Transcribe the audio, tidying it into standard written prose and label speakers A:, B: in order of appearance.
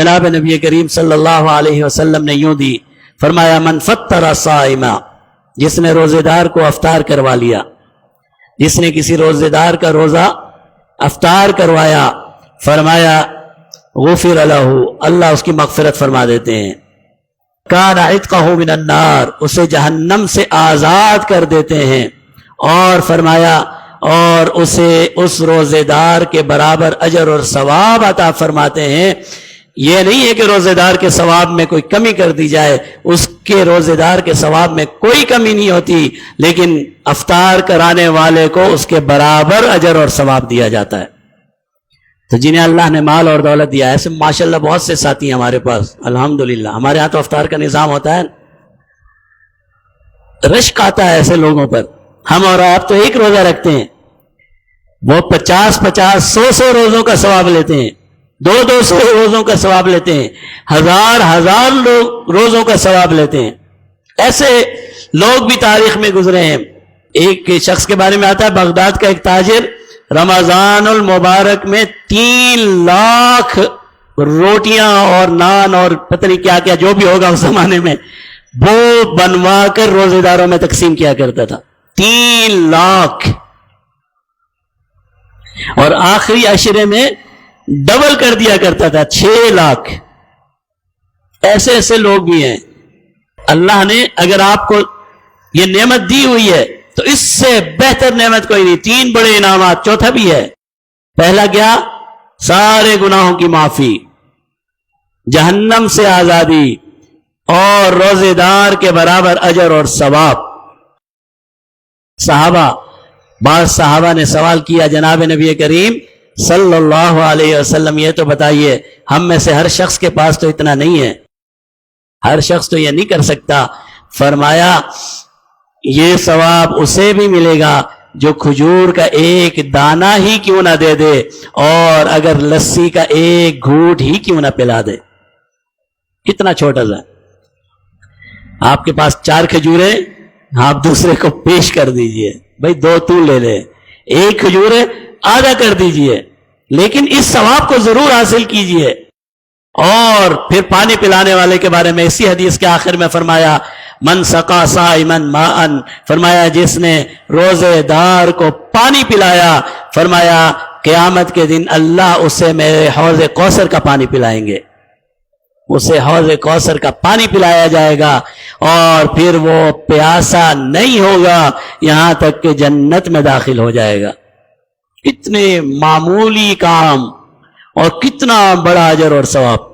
A: جناب نبی کریم صلی اللہ علیہ وسلم نے یوں دی، فرمایا من فطر صائما، جس نے روزے دار کو افطار کروا لیا، جس نے کسی روزے دار کا روزہ افطار کروایا، فرمایا غفر لہ، اللہ اس کی مغفرت فرما دیتے ہیں، کان عتقہ من النار، اسے جہنم سے آزاد کر دیتے ہیں، اور فرمایا اور اسے اس روزے دار کے برابر اجر اور ثواب عطا فرماتے ہیں۔ یہ نہیں ہے کہ روزے دار کے ثواب میں کوئی کمی کر دی جائے، اس کے روزے دار کے ثواب میں کوئی کمی نہیں ہوتی، لیکن افطار کرانے والے کو اس کے برابر اجر اور ثواب دیا جاتا ہے۔ تو جنہیں اللہ نے مال اور دولت دیا ہے، ایسے ماشاءاللہ بہت سے ساتھی ہیں ہمارے پاس الحمدللہ، ہمارے ہاں تو افطار کا نظام ہوتا ہے، رشک آتا ہے ایسے لوگوں پر۔ ہم اور آپ تو ایک روزہ رکھتے ہیں، وہ 50 100 روزوں کا ثواب لیتے ہیں، 200 روزوں کا ثواب لیتے ہیں، ہزار روزوں کا ثواب لیتے ہیں۔ ایسے لوگ بھی تاریخ میں گزرے ہیں۔ ایک شخص کے بارے میں آتا ہے، بغداد کا ایک تاجر رمضان المبارک میں 3 لاکھ روٹیاں اور نان اور پتہ نہیں کیا کیا جو بھی ہوگا اس زمانے میں، وہ بنوا کر روزے داروں میں تقسیم کیا کرتا تھا۔ 3 لاکھ، اور آخری عشرے میں ڈبل کر دیا کرتا تھا، 6 لاکھ۔ ایسے ایسے لوگ بھی ہیں۔ اللہ نے اگر آپ کو یہ نعمت دی ہوئی ہے تو اس سے بہتر نعمت کوئی نہیں۔ 3 بڑے انعامات، چوتھا بھی ہے۔ پہلا کیا؟ سارے گناہوں کی معافی، جہنم سے آزادی، اور روزے دار کے برابر اجر اور ثواب۔ بعض صحابہ نے سوال کیا، جناب نبی کریم صلی اللہ علیہ وسلم یہ تو بتائیے، ہم میں سے ہر شخص کے پاس تو اتنا نہیں ہے، ہر شخص تو یہ نہیں کر سکتا۔ فرمایا یہ ثواب اسے بھی ملے گا جو کھجور کا ایک دانہ ہی کیوں نہ دے دے، اور اگر لسی کا ایک گھونٹ ہی کیوں نہ پلا دے۔ کتنا چھوٹا سا، آپ کے پاس 4 کھجوریں، آپ دوسرے کو پیش کر دیجئے، بھئی 2 تو لے لے، 1 کھجور ہے آدھا کر دیجئے، لیکن اس ثواب کو ضرور حاصل کیجئے۔ اور پھر پانی پلانے والے کے بارے میں اسی حدیث کے آخر میں فرمایا من سقا صائما ماء، فرمایا جس نے روزے دار کو پانی پلایا، فرمایا قیامت کے دن اللہ اسے میرے حوض کوثر کا پانی پلائیں گے، اسے حوض کوثر کا پانی پلایا جائے گا، اور پھر وہ پیاسا نہیں ہوگا یہاں تک کہ جنت میں داخل ہو جائے گا۔ کتنے معمولی کام اور کتنا بڑا اجر اور ثواب۔